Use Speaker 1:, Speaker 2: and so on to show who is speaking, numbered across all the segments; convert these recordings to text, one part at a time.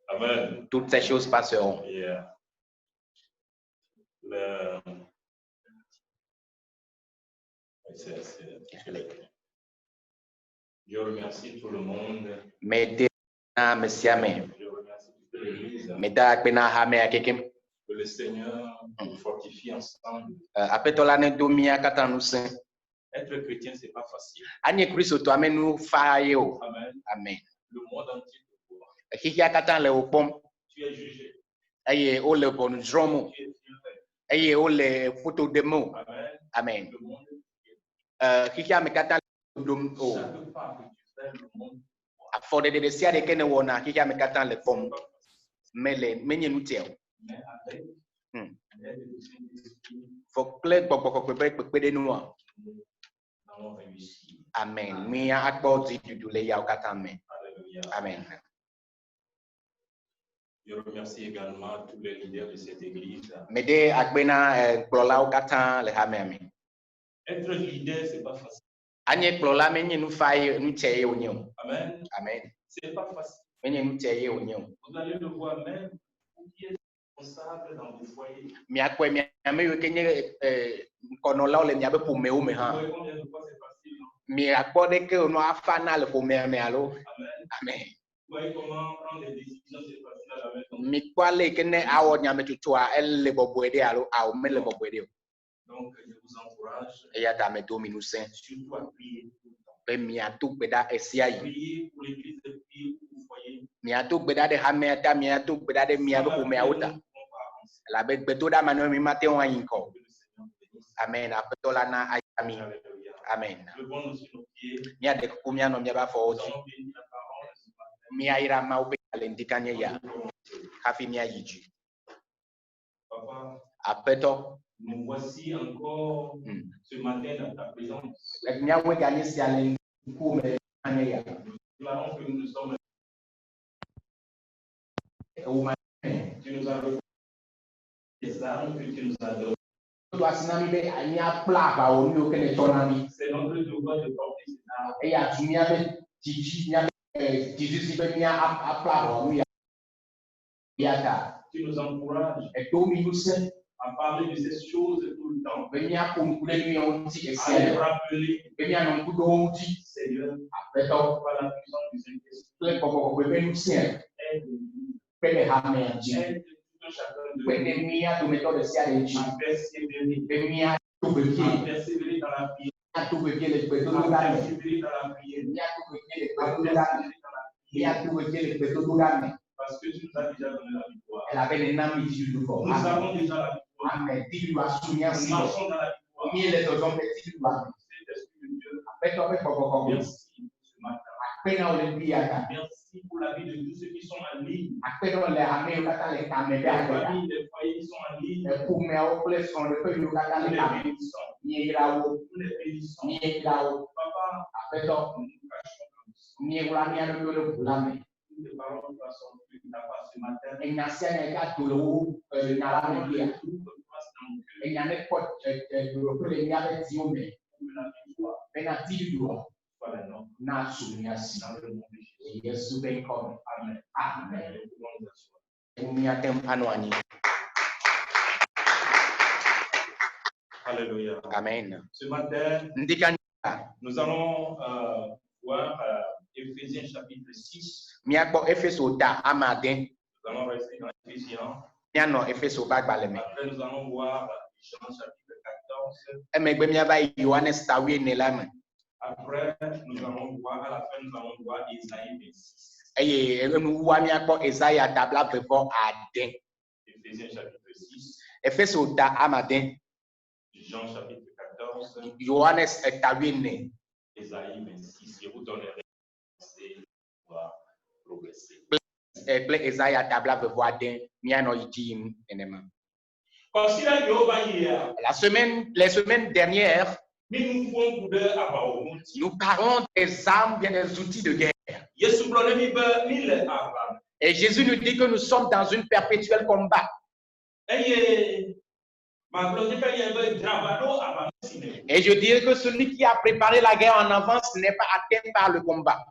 Speaker 1: Amen. Toutes ces choses passeront.
Speaker 2: Je remercie tout le monde.
Speaker 1: Merci. Amen.
Speaker 2: Je remercie toute l'Église. Que le Seigneur nous fortifie ensemble. Être chrétien, c'est pas facile.
Speaker 1: Amen.
Speaker 2: Amen. Le monde entier te voit. Tu es jugé. Tu es filtré.
Speaker 1: Amen.
Speaker 2: Le monde entier.
Speaker 1: Amen.
Speaker 2: Chaque pas que tu fais, le monde
Speaker 1: Mais avec Amen. Amen.
Speaker 2: Je remercie également tous les leaders de cette église. Être leader, c'est pas facile. Amen.
Speaker 1: Amen.
Speaker 2: C'est pas facile. Vous allez le voir même vous qui êtes responsable dans vos foyers. Vous voyez combien de fois c'est facile, non? Amen.
Speaker 1: Amen.
Speaker 2: Vous voyez comment prendre des décisions, c'est facile à la maison. Donc, je vous encourage surtout à prier tout le temps. Priez pour l'église, priez pour vos foyers.
Speaker 1: Amen. Amen.
Speaker 2: Levons-nous sur nos pieds.
Speaker 1: Nous allons bénir la parole.
Speaker 2: Papa, nous voici encore ce matin dans ta présence. Nous déclarons que nous sommes. Tu nous as donné des armes que tu nous as données. C'est notre devoir de porter ces armes. Tu nous encourages à parler de ces choses tout le temps. À les rappeler, Seigneur, par la puissance du Saint-Esprit. Aide chacun de nous à persévérer dans la prière. À persévérer dans la prière. Parce que tu nous as déjà donné la victoire. Nous avons déjà la victoire. Nous marchons dans la victoire. Saint-Esprit de Dieu, merci ce matin. Merci pour la vie de tous ceux qui sont en ligne. Les familles, les foyers qui sont en ligne. Tous les bénissants. Papa, nous cachons comme ça. Toutes les paroles qui sont sorties de ta part ce matin.
Speaker 1: Amen.
Speaker 2: Alléluia.
Speaker 1: Amen.
Speaker 2: Ce matin, nous allons voir Éphésiens chapitre 6. Nous allons rester dans Éphésiens. Après, nous allons voir Jean chapitre 14. Après, nous allons voir, à la fin, nous allons voir Isaïe 26. Éphésiens chapitre 6. Jean chapitre 14. Isaïe 26. Je vous donnerai pour progresser.
Speaker 1: Les semaines dernières, nous parlons des armes, bien des outils de guerre. Et Jésus nous dit que nous sommes dans une perpétuelle combat. Et je dirais que celui qui a préparé la guerre en avance n'est pas atteint par le combat.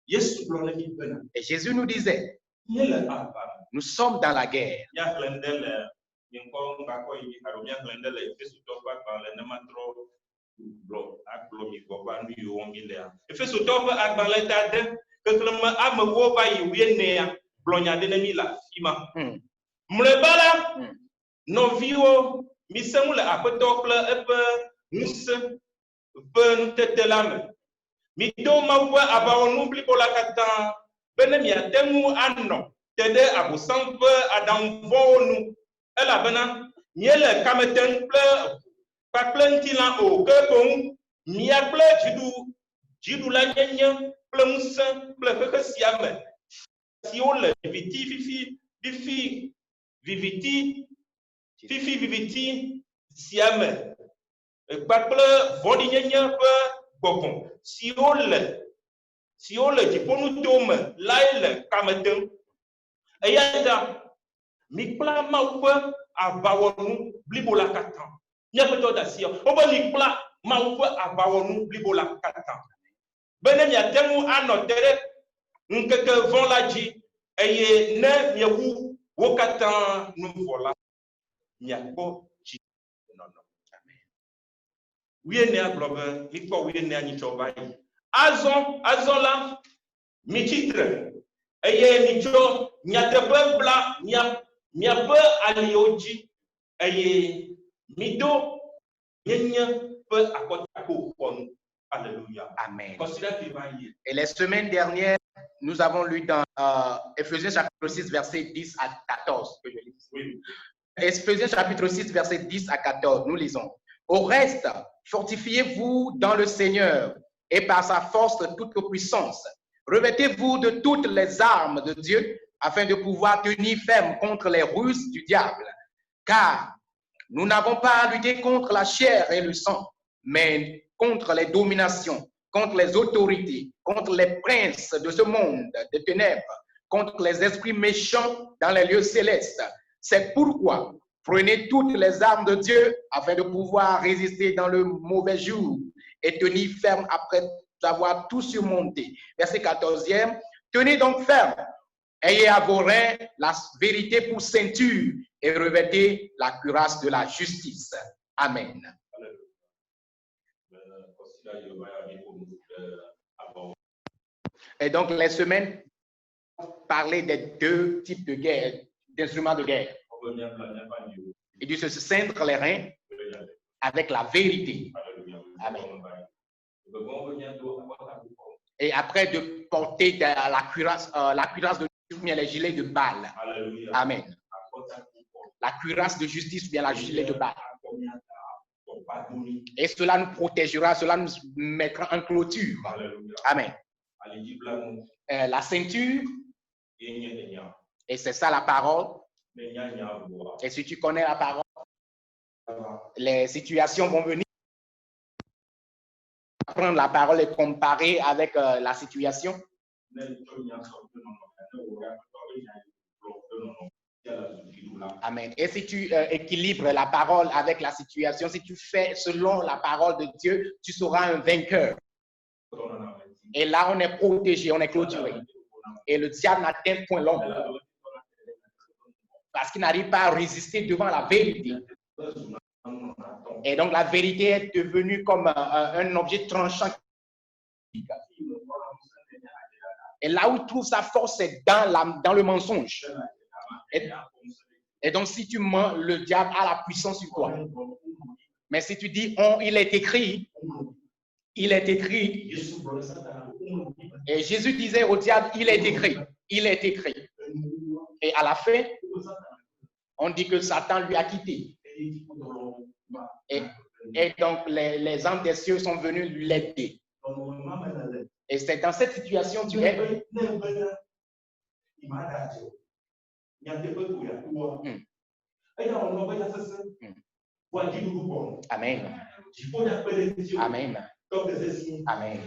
Speaker 2: Et Jésus nous disait, nous sommes dans la guerre.
Speaker 1: Novio misemule apetokle epe mus pen tetelame mido mawe abawonu blibola katan bene miatemu anno tede abusampe adamvonu ela bena miele kameten ple paplentina o kepon miaple jidu la nyenye ple mus ple kekesiame si on le viviti fifi viviti siame kpakple vɔɖinyenye ƒe gbɔgbɔ siwo le dziƒonuto me lae le kame dem eya ta mikpla Mawu ƒe aʋawɔnu blibo la katã míaƒe tɔ da si wobe mikpla Mawu ƒe aʋawɔnu blibo la katã bene miate ŋu anɔ te ɖe ŋkeke vɔ̃ la dzi eye ne miewu wo katã nu vɔ la miakpɔ tsi nɔnɔ. Wienea gblɔ be mikpɔ wienea nyitsɔ va yi. Azɔ la mitsitre eye mitsɔ nyateƒe bla miaƒe aliwo dzi eye mido nyenye ƒe akɔtakpo xɔnu. Alléluia.
Speaker 2: Amen. Et les semaines dernières, nous avons lu dans Ephésiens chapitre 6, verset 10 à 14. Que je lis. Oui. Ephésiens chapitre 6, verset 10 à 14, nous lisons. Au reste, fortifiez-vous dans le Seigneur et par sa force de toute puissance. Revêtez-vous de toutes les armes de Dieu afin de pouvoir tenir ferme contre les ruses du diable. Car nous n'avons pas à lutter contre la chair et le sang, mais contre les dominations, contre les autorités, contre les princes de ce monde de ténèbres, contre les esprits méchants dans les lieux célestes. C'est pourquoi prenez toutes les armes de Dieu afin de pouvoir résister dans le mauvais jour et tenir ferme après avoir tout surmonté. Verset 14e. Tenez donc ferme, ayez à vos reins la vérité pour ceinture et revêtez la cuirasse de la justice. Amen. Et donc les semaines parlaient des deux types de guerre, d'instruments de guerre. Et de se ceindre les reins avec la vérité. Amen. Et après de porter la cuirasse de justice, bien les gilets de Baal. Amen. La cuirasse de justice, bien la gilet de Baal. Et cela nous protégera, cela nous mettra en clôture. Amen. La ceinture, et c'est ça la parole. Et si tu connais la parole, les situations vont venir. Prendre la parole et comparer avec la situation. Amen. Et si tu équilibres la parole avec la situation, si tu fais selon la parole de Dieu, tu seras un vainqueur. Et là, on est protégé, on est clôturé. Et le diable n'atteint point l'homme. Parce qu'il n'arrive pas à résister devant la vérité. Et donc, la vérité est devenue comme un objet tranchant. Et là où il trouve sa force, c'est dans le mensonge. Et donc, si tu mens, le diable a la puissance sur toi. Mais si tu dis, il est écrit, il est écrit. Et Jésus disait au diable, il est écrit, il est écrit. Et à la fin, on dit que Satan lui a quitté. Et donc, les anges des cieux sont venus l'aider. Et c'est dans cette situation que tu es. Amen. Amen. Amen.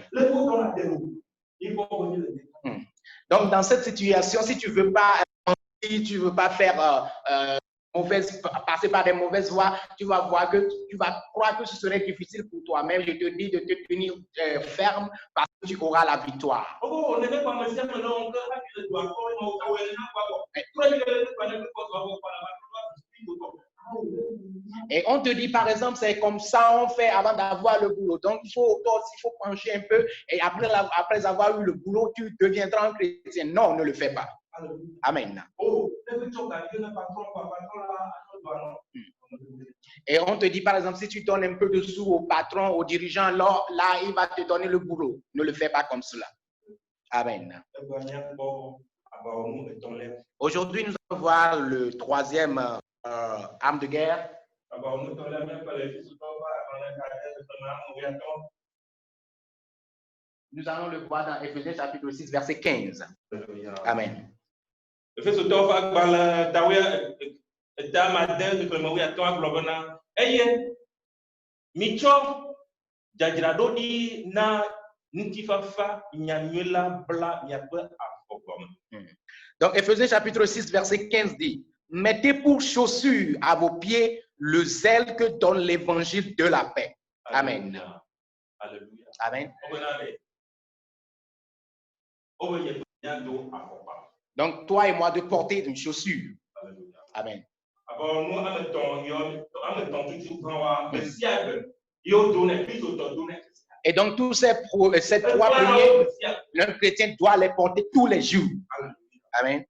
Speaker 2: Donc, dans cette situation, si tu ne veux pas faire passer par des mauvaises voies, tu vas voir que tu vas croire que ce serait difficile pour toi-même. Je te dis de te tenir ferme parce que tu auras la victoire. Et on te dit, par exemple, c'est comme ça on fait avant d'avoir le boulot. Donc, il faut pencher un peu et après avoir eu le boulot, tu deviendras un chrétien. Non, ne le fais pas. Amen. Et on te dit, par exemple, si tu donnes un peu de sous au patron, au dirigeant, là, il va te donner le boulot. Ne le fais pas comme cela. Amen. Aujourd'hui, nous allons voir le troisième arme de guerre. Nous allons le voir dans Éphésiens chapitre 6, verset 15. Amen. Donc, Éphésiens chapitre 6, verset 15 dit, mettez pour chaussure à vos pieds le zèle que donne l'évangile de la paix. Amen.
Speaker 1: Alléluia.
Speaker 2: Amen. Donc, toi et moi, de porter une chaussure. Amen. Et donc, tous ces trois prières, un chrétien doit les porter tous les jours. Amen.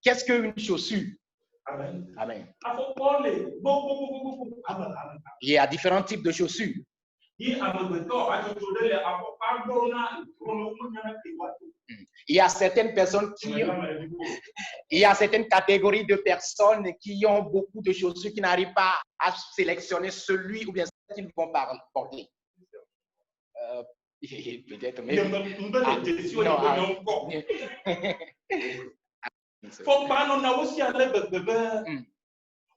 Speaker 2: Qu'est-ce qu'une chaussure? Amen. Amen. Il y a différents types de chaussures. Il y a certaines personnes il y a certaines catégories de personnes qui ont beaucoup de chaussures qui n'arrivent pas à sélectionner celui ou bien celle qu'ils vont porter. Peut-être, mais
Speaker 1: faut pas nous aussi aller bébé.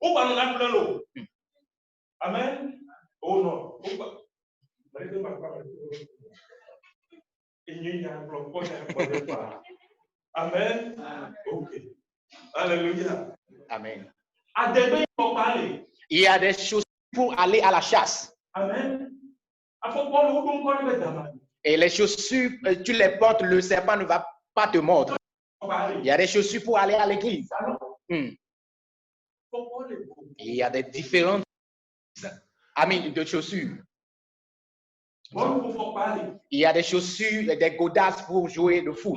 Speaker 1: On va nous appeler l'eau. Amen. Oh non. Amen. Ok. Alléluia.
Speaker 2: Amen.
Speaker 1: Il
Speaker 2: y a des chaussures pour aller à la chasse.
Speaker 1: Amen.
Speaker 2: Et les chaussures, tu les portes, le serpent ne va pas te mordre. Il y a des chaussures pour aller à l'église. Il y a des différentes de chaussures. Il y a des chaussures, des godasses pour jouer de foot.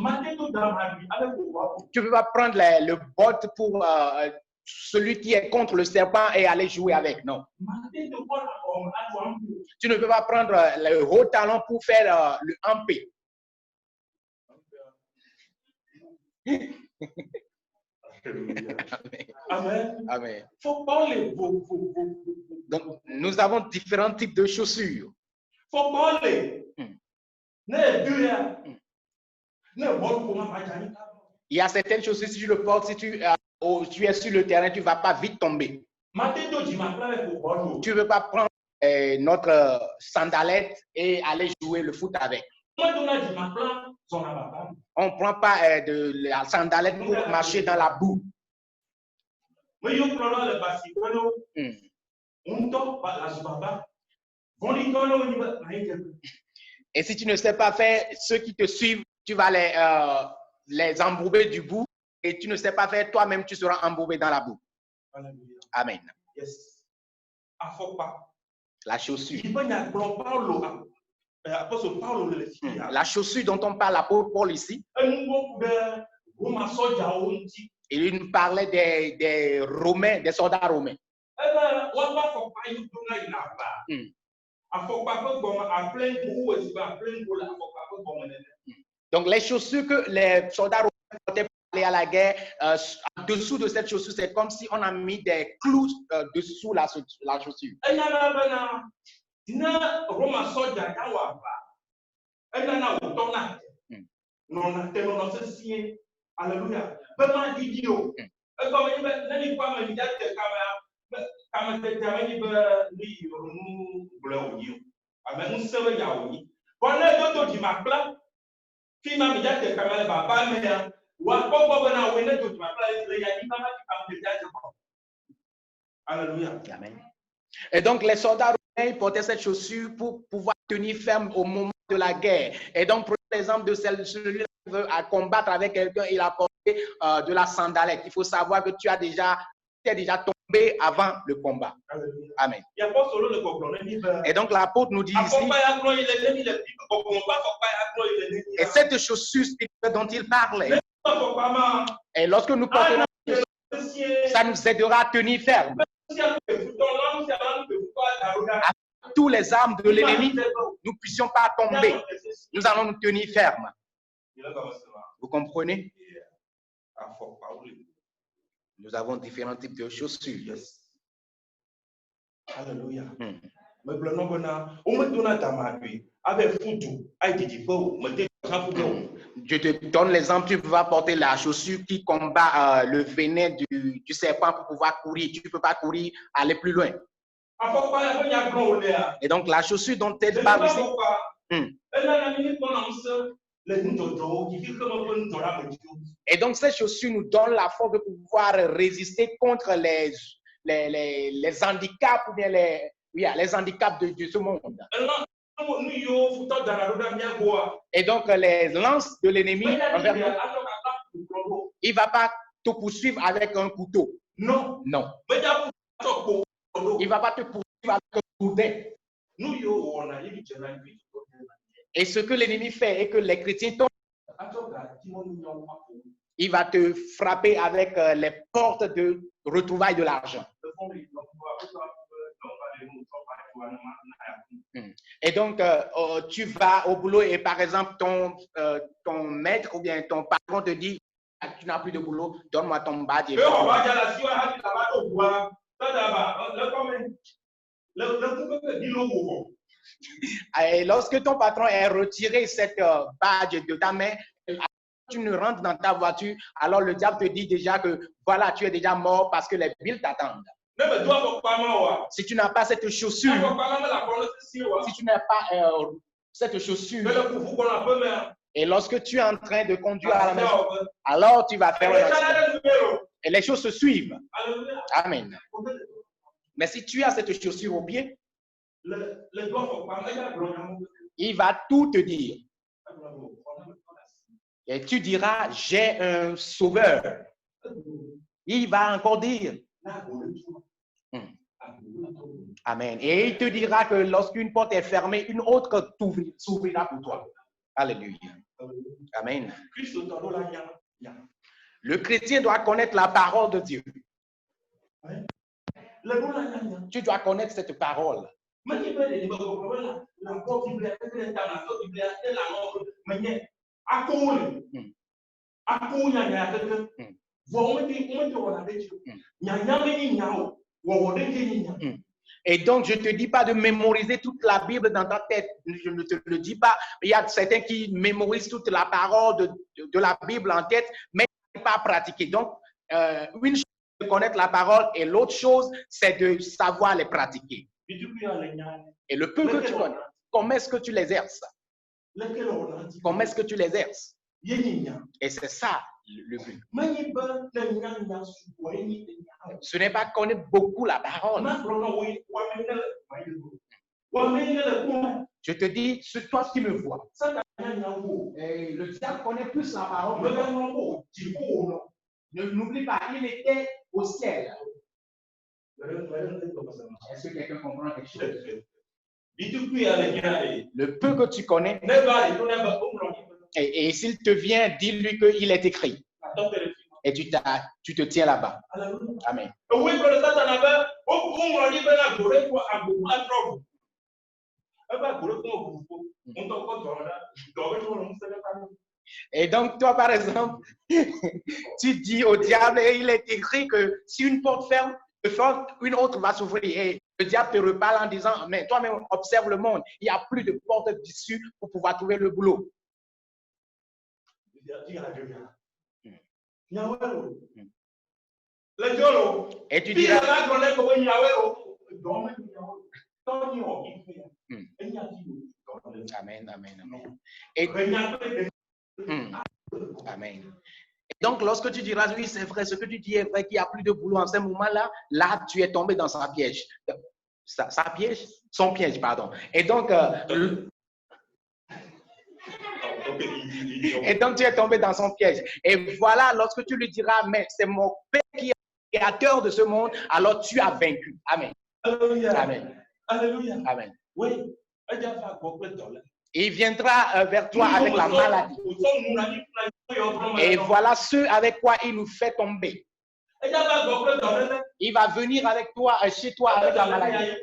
Speaker 2: Tu ne peux pas prendre le botte pour celui qui est contre le serpent et aller jouer avec, non. Tu ne peux pas prendre le haut talon pour faire le ampé.
Speaker 1: Amen.
Speaker 2: Amen.
Speaker 1: Faut parler.
Speaker 2: Donc, nous avons différents types de chaussures.
Speaker 1: Faut parler.
Speaker 2: Il y a certaines chaussures, si tu le portes, si tu es sur le terrain, tu ne vas pas vite tomber. Tu ne veux pas prendre notre sandalette et aller jouer le foot avec. On ne prend pas de la sandalette pour marcher dans la boue. Et si tu ne sais pas faire, ceux qui te suivent, tu vas les embouber du bout. Et tu ne sais pas faire, toi-même, tu seras embourbé dans la boue. Amen.
Speaker 1: Yes.
Speaker 2: La chaussure. La chaussure dont on parle, l'apôtre Paul ici, il nous parlait des Romains, des soldats romains. Donc les chaussures que les soldats romains portaient pour aller à la guerre, en dessous de cette chaussure, c'est comme si on a mis des clous dessous la chaussure.
Speaker 1: Alléluia. Alléluia.
Speaker 2: Amen. Et donc, les soldats romains portaient cette chaussure pour pouvoir tenir ferme au moment de la guerre. Et donc, prenons l'exemple de celui-là qui veut combattre avec quelqu'un, il a porté de la sandalette. Il faut savoir que tu es déjà tombé avant le combat. Amen. Et donc, l'apôtre nous dit ici, et cette chaussure dont il parle, et lorsque nous portons, ça nous aidera à tenir ferme. Avec tous les armes de l'ennemi, nous ne puissions pas tomber. Nous allons nous tenir fermes. Vous comprenez? Nous avons différents types de chaussures.
Speaker 1: Alléluia.
Speaker 2: Je te donne l'exemple, tu vas porter la chaussure qui combat le venin du serpent pour pouvoir courir. Tu ne peux pas courir, aller plus loin. Et donc, la chaussure dont elle parle ici. Et donc, cette chaussure nous donne la force de pouvoir résister contre les handicaps ou bien les handicaps de ce monde. Et donc, les lances de l'ennemi, il ne va pas te poursuivre avec un couteau.
Speaker 1: Non.
Speaker 2: Non. Il ne va pas te poursuivre avec un gourdin. Et ce que l'ennemi fait et que les chrétiens tombent, il va te frapper avec les portes de retrouvailles de l'argent. Et donc, tu vas au boulot et par exemple, ton maître ou bien ton patron te dit, tu n'as plus de boulot, donne-moi ton badge. Et lorsque ton patron a retiré cette badge de ta main, tu ne rentres dans ta voiture, alors le diable te dit déjà que voilà, tu es déjà mort parce que les billes t'attendent. Si tu n'as pas cette chaussure, si tu n'as pas cette chaussure, et lorsque tu es en train de conduire à la maison, alors tu vas faire un accident. Et les choses se suivent. Amen. Mais si tu as cette chaussure au pied, il va tout te dire. Et tu diras, j'ai un sauveur. Il va encore dire. Amen. Et il te dira que lorsqu'une porte est fermée, une autre s'ouvrira pour toi. Alléluia. Amen. Le chrétien doit connaître la parole de Dieu. Tu dois connaître cette parole. Et donc, je ne te dis pas de mémoriser toute la Bible dans ta tête. Je ne te le dis pas. Il y a certains qui mémorisent toute la parole de la Bible en tête, mais ils ne pas pratiquer. Donc, une chose, c'est de connaître la parole et l'autre chose, c'est de savoir les pratiquer. Et le peu que tu connais, comment est-ce que tu l'exerces? Comment est-ce que tu l'exerces? Et c'est ça le but. Ce n'est pas connaître beaucoup la parole. Je te dis, c'est toi qui me vois. Et le diable connaît plus la parole. N'oublie pas, il était au ciel. Est-ce que quelqu'un comprend quelque chose? Le peu que tu connais, et s'il te vient, dis-lui qu'il est écrit. Et tu te tiens là-bas. Amen. Et donc, toi, par exemple, tu dis au diable, et il est écrit que si une porte ferme, une autre va s'ouvrir. Et le diable te reparle en disant, mais toi-même, observe le monde. Il n'y a plus de porte d'issue pour pouvoir trouver le boulot. Et tu diras, amen, amen, amen. Et, amen. Donc, lorsque tu diras, oui, c'est vrai, ce que tu dis est vrai, qu'il n'y a plus de boulot en ce moment-là, là, tu es tombé dans sa piège. Sa piège? Son piège, pardon. Et donc, et donc, tu es tombé dans son piège. Et voilà, lorsque tu lui diras, mais c'est mon Père qui est le créateur de ce monde, alors tu as vaincu. Amen.
Speaker 1: Alléluia.
Speaker 2: Amen.
Speaker 1: Alléluia.
Speaker 2: Amen.
Speaker 1: Oui.
Speaker 2: Et il viendra vers toi avec la maladie. Et voilà ce avec quoi il nous fait tomber. Il va venir avec toi, chez toi avec la maladie.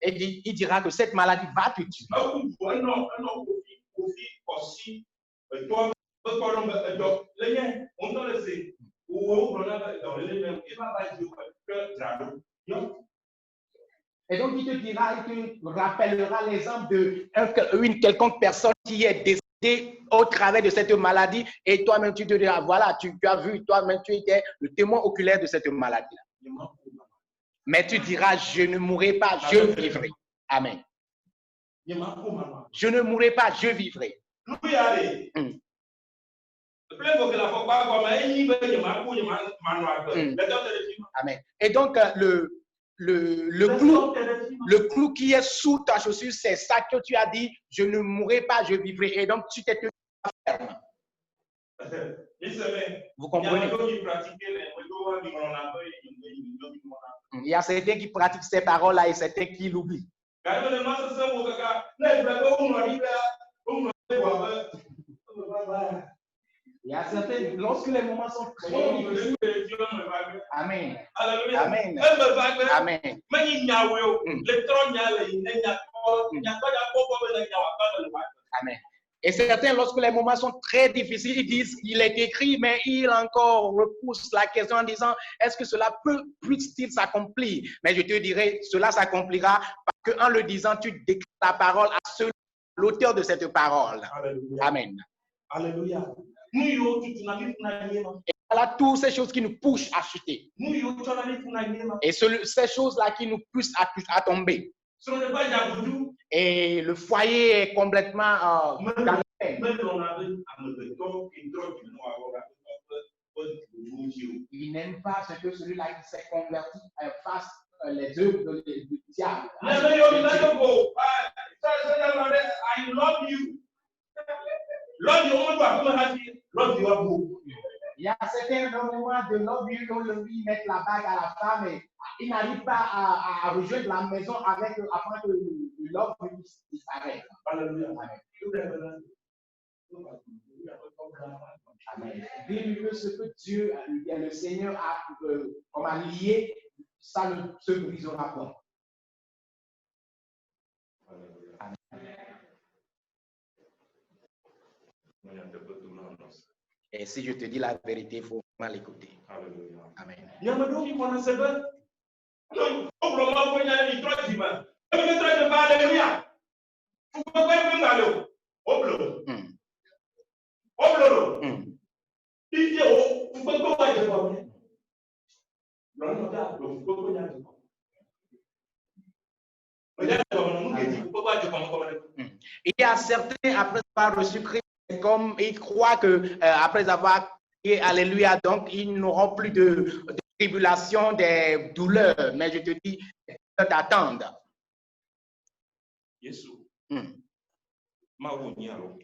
Speaker 2: Et il dira que cette maladie va te tuer. Et donc, il te dira, il te rappellera l'exemple d'une quelconque personne qui est décédée au travers de cette maladie. Et toi-même, tu te diras, voilà, tu as vu, toi-même, tu étais le témoin oculaire de cette maladie-là. Mais tu diras, je ne mourrai pas, je vivrai. Amen. Je ne mourrai pas, je vivrai. Amen. Et donc, le clou qui est sous ta chaussure, c'est ça que tu as dit, je ne mourrai pas, je vivrai. Et donc, tu t'es tenu ferme. Vous comprenez? Il y a certains qui pratiquent ces paroles-là et certains qui l'oublient. Il y a certains, lorsque les moments sont très difficiles. Amen. Amen. Amen. Amen. Et certains, lorsque les moments sont très difficiles, ils disent qu'il est écrit, mais il encore repousse la question en disant, est-ce que cela puisse-t-il s'accomplir? Mais je te dirai, cela s'accomplira parce qu'en le disant, tu décris la parole à l'auteur de cette parole. Alléluia. Amen. Alléluia. Et voilà toutes ces choses qui nous poussent à chuter. Et ces choses-là qui nous poussent à tomber. Et le foyer est complètement dans le peine. Il n'aime pas ce que celui-là qui s'est converti fasse les œuvres du diable. Il y a certains moments de love you où lui met la bague à la femme et il n'arrive pas à rejoindre la maison avec afin que le love you disparaisse. Amen. Dis-lui que ce que Dieu, le Seigneur a lié, ça ne se brisera pas. Et si je te dis la vérité, il faut mal écouter. Amen. Il y a certains, après avoir reçu Christ, comme ils croient que après avoir crié Alléluia, donc ils n'auront plus de tribulation, des douleurs. Mais je te dis d'attendre.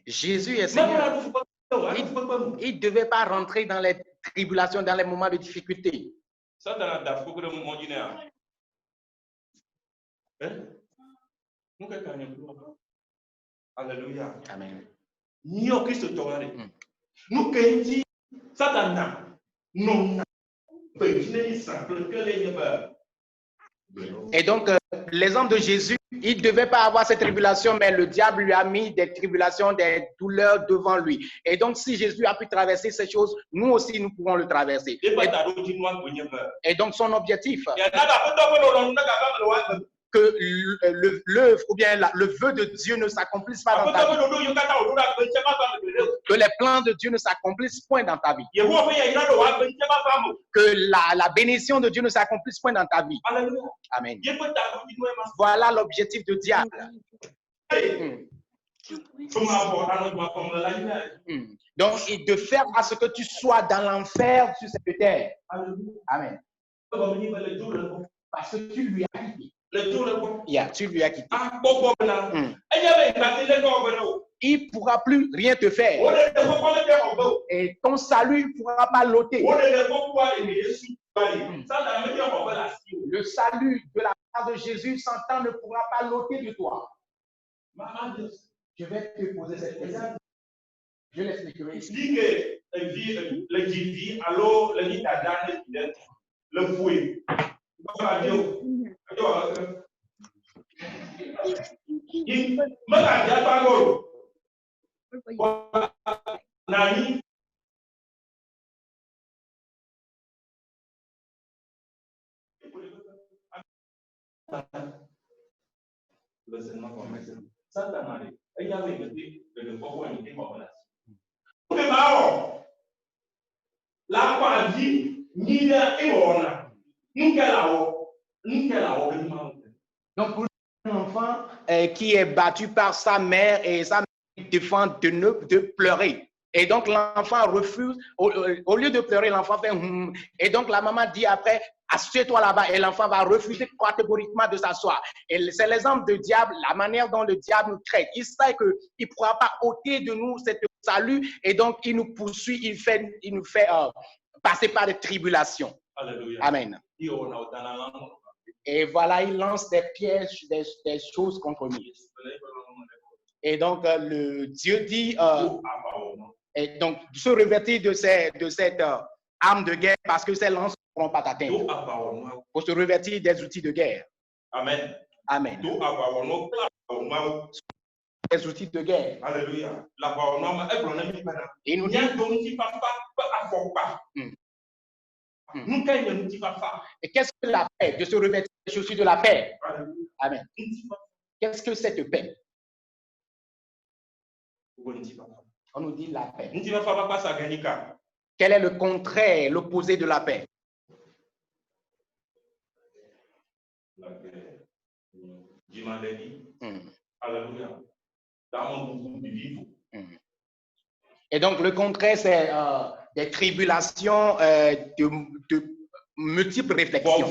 Speaker 2: Jésus est Seigneur. Il ne devait pas rentrer dans les tribulations, dans les moments de difficulté.
Speaker 1: Alléluia.
Speaker 2: Amen. Et donc, l'exemple de Jésus, il ne devait pas avoir cette tribulation, mais le diable lui a mis des tribulations, des douleurs devant lui. Et donc, si Jésus a pu traverser ces choses, nous aussi, nous pouvons le traverser. Et donc, son objectif, que l'œuvre ou bien le vœu de Dieu ne s'accomplisse pas dans ta vie. Que les plans de Dieu ne s'accomplissent point dans ta vie. Que la bénédiction de Dieu ne s'accomplisse point dans ta vie. Amen. Voilà l'objectif du diable. Donc, et de faire à ce que tu sois dans l'enfer sur cette terre. Amen. Parce que tu lui as quitté. Yeah, tu lui as quitté. Il ne pourra plus rien te faire. Et ton salut ne pourra pas l'ôter. Le salut de la part de Jésus, Satan ne pourra pas l'ôter de toi. Je vais te poser cette question. Je l'expliquerai ici. Donc, pour un enfant qui est battu par sa mère et sa mère défend de pleurer. Et donc, l'enfant refuse. Au lieu de pleurer, l'enfant fait et donc, la maman dit après, assieds-toi là-bas. Et l'enfant va refuser catégoriquement de s'asseoir. Et c'est l'exemple du diable, la manière dont le diable nous traite. Il sait qu'il ne pourra pas ôter de nous cette salut. Et donc, il nous poursuit, il nous fait passer par des tribulations. Alléluia. Amen. Et voilà, il lance des pièges, des choses contre nous. Et donc, le Dieu dit, et donc, se revêtir de cette arme de guerre parce que ces lances ne pourront pas t'atteindre. Il faut se revêtir des outils de guerre. Amen. Amen. Des outils de guerre. Alléluia. Et nous dit, et qu'est-ce que la paix? De se revêtir des chaussures de la paix. Amen. Qu'est-ce que cette paix? On nous dit la paix. Quel est le contraire, l'opposé de la paix? Et donc, le contraire, c'est des tribulations, de multiples réflexions.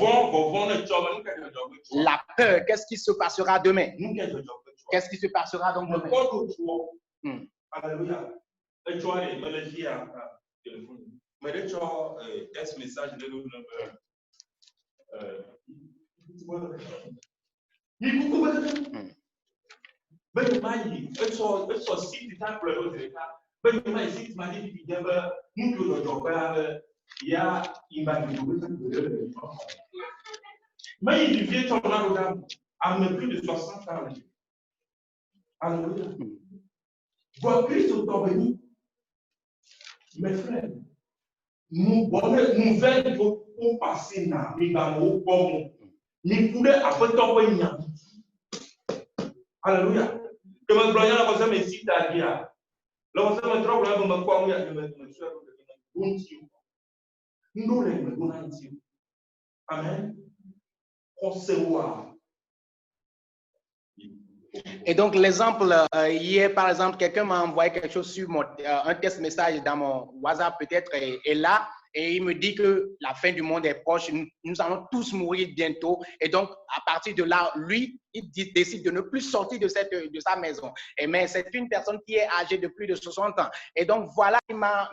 Speaker 2: La peur, qu'est-ce qui se passera demain? Qu'est-ce qui se passera donc demain?
Speaker 1: Alléluia. Plus de 60 ans. Alléluia. Voir Christ intervenir, mes frères, nous nouvelles pour passer dans les gamins comme nous pouvons après t'envoyer. Alléluia. Que me gloire la cosa me cite à dire. La cosa me trouve là me quoi me soeur nous les me amen. Recevoir.
Speaker 2: Et donc, l'exemple, hier, par exemple, quelqu'un m'a envoyé quelque chose sur un test message dans mon WhatsApp, peut-être, et là, et il me dit que la fin du monde est proche, nous allons tous mourir bientôt. Et donc, à partir de là, lui, il décide de ne plus sortir de sa maison. Mais c'est une personne qui est âgée de plus de 60 ans. Et donc, voilà, il m'a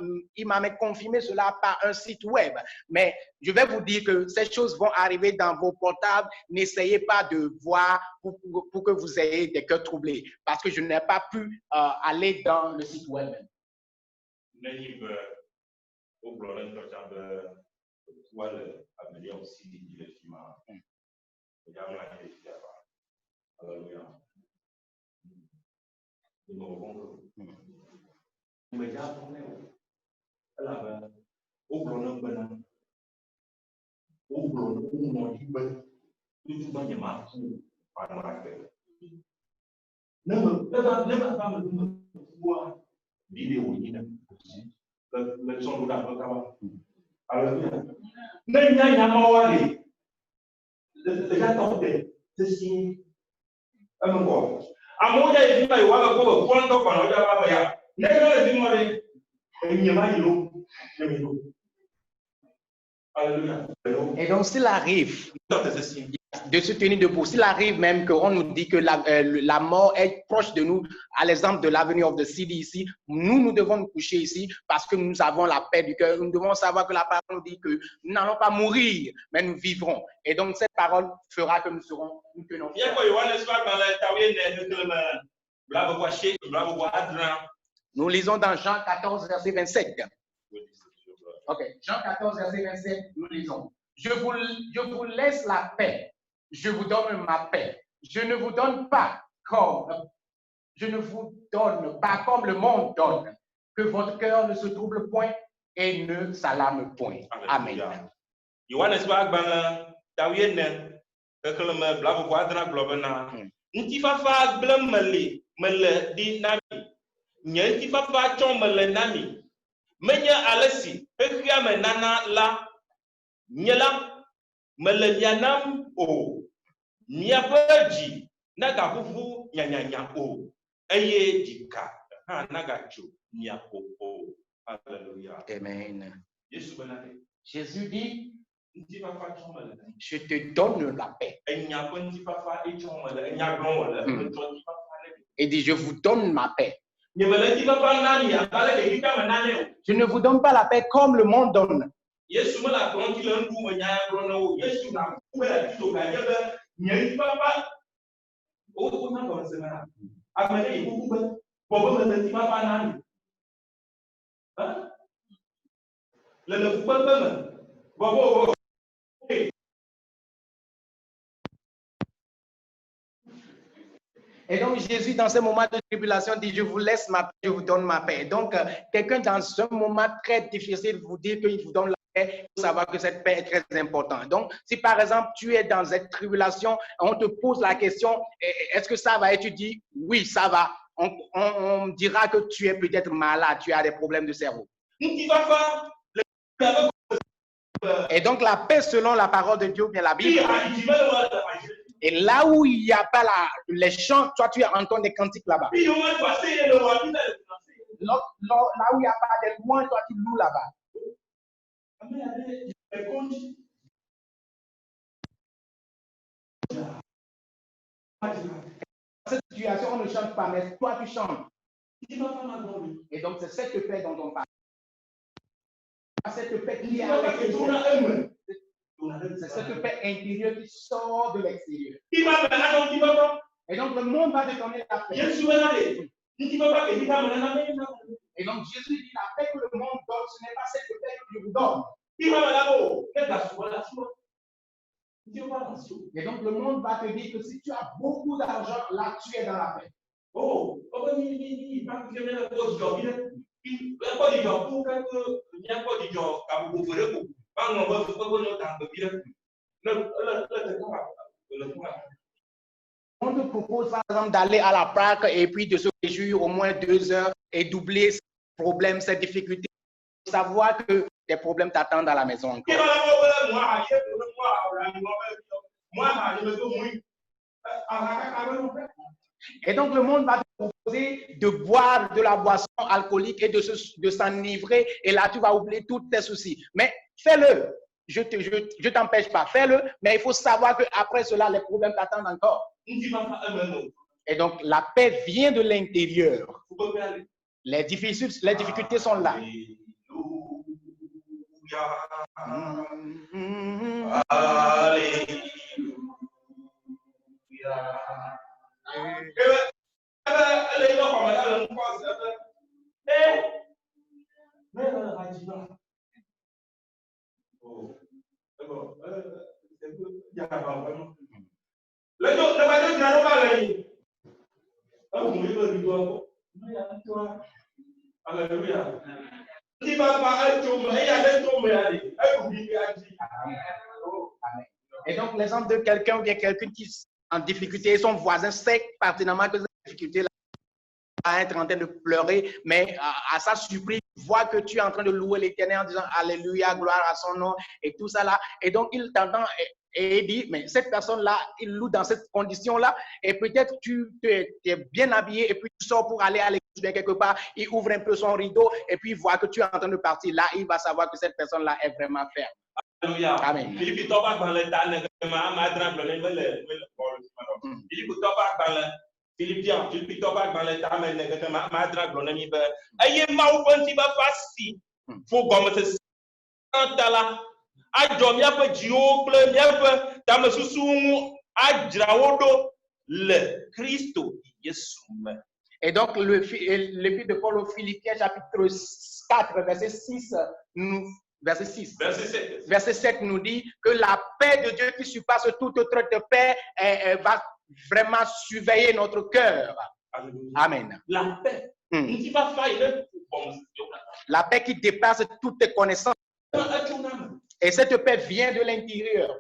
Speaker 2: confirmé cela par un site web. Mais je vais vous dire que ces choses vont arriver dans vos portables. N'essayez pas de voir pour que vous ayez des cœurs troublés. Parce que je n'ai pas pu aller dans le site web.
Speaker 1: Au problème que j'avais pouvoir amener aussi directement. Alléluia. Nous me revendons. Mais il y a un problème. Alors, au problème que au problème où on dit que tout le monde est marqué par la paix. Ne me pas me voir vidéo. Le son de la voix. Alléluia. Mais il y a un moment où les gens tentent. C'est ce qui est un moment.
Speaker 2: Et donc, s'il arrive de se tenir debout, s'il arrive même qu'on nous dit que la mort est proche de nous, à l'exemple de l'Avenue of the City ici, nous devons nous coucher ici parce que nous avons la paix du cœur. Nous devons savoir que la parole nous dit que nous n'allons pas mourir, mais nous vivrons. Et donc, cette parole fera que nous tenons. Nous lisons dans Jean 14, verset 27. Ok, Jean 14, verset 27, nous lisons. Je vous laisse la paix. Je vous donne ma paix. Je ne vous donne pas comme le monde donne. Que votre cœur ne se trouble point et ne s'alarme point. Amen.
Speaker 1: Menya alesi ekria menana la nyela melenianam o miapeji naga fufu nyanyanya o eye dika ha naga chu miapo o. Alléluia.
Speaker 2: Amen. Jésus dit, je te donne la paix. Il dit, je vous donne ma paix. Je ne vous donne pas la paix comme le monde donne. Et donc Jésus, dans ce moment de tribulation, dit, je vous laisse ma paix, je vous donne ma paix. Donc, quelqu'un dans un moment très difficile vous dit qu'il vous donne la paix, il faut savoir que cette paix est très importante. Donc, si par exemple, tu es dans cette tribulation, on te pose la question, est-ce que ça va? Et tu dis, oui, ça va. On dira que tu es peut-être malade, tu as des problèmes de cerveau. Et donc, la paix selon la parole de Dieu, bien la Bible. Et là où il n'y a pas les chants, toi tu entends des cantiques là-bas. Là où il n'y a pas des louanges, toi tu loues là-bas. Dans cette situation, on ne chante pas, mais toi tu chantes. Et donc c'est cette paix dont on parle. Cette paix qui est avec toi. C'est cette paix intérieure qui sort de l'extérieur. Et donc le monde va te donner la paix. Et donc Jésus dit, la paix que le monde donne, ce n'est pas cette paix que je vous donne. Et donc le monde va te dire que si tu as beaucoup d'argent, là tu es dans la paix. On te propose par exemple d'aller à la Pâque et puis de se réjouir au moins 2 heures et d'oublier ces problèmes, ces difficultés, savoir que des problèmes t'attendent à la maison encore. Et donc le monde va te proposer de boire de la boisson alcoolique et de s'enivrer, et là tu vas oublier tous tes soucis. Mais fais-le, je t'empêche pas, fais-le, mais il faut savoir qu'après cela, les problèmes t'attendent encore. Et donc la paix vient de l'intérieur. Les difficultés sont là. Et donc, l'exemple de quelqu'un ou bien quelqu'un qui est en difficulté et son voisin sait pertinemment que cette difficulté-là va être en train de pleurer, mais à sa surprise, il voit que tu es en train de louer l'Éternel en disant Alléluia, gloire à son nom et tout ça là. Et donc, il t'entend et il dit, mais cette personne-là, il loue dans cette condition-là, et peut-être tu es bien habillé, et puis tu sors pour aller à l'église quelque part, il ouvre un peu son rideau, et puis il voit que tu es en train de partir. Là, il va savoir que cette personne-là est vraiment ferme.
Speaker 1: Alléluia.
Speaker 2: Amen.
Speaker 1: Philippe toba dans le temps Philippiens, Philippe toba dans le temps madra glonami ba aye mau panti ba pasti fo gomme se tala a jomia pa jio ple mia pa tam susu a jrawodo le Christo Yesu.
Speaker 2: Et donc, l'épître de Paul aux Philippiens, chapitre 4, verset 6, verset 6. Verset 7 nous dit que la paix de Dieu qui surpasse toute autre paix va vraiment surveiller notre cœur. Amen.
Speaker 1: La paix.
Speaker 2: La paix qui dépasse toute connaissance. Et cette paix vient de l'intérieur.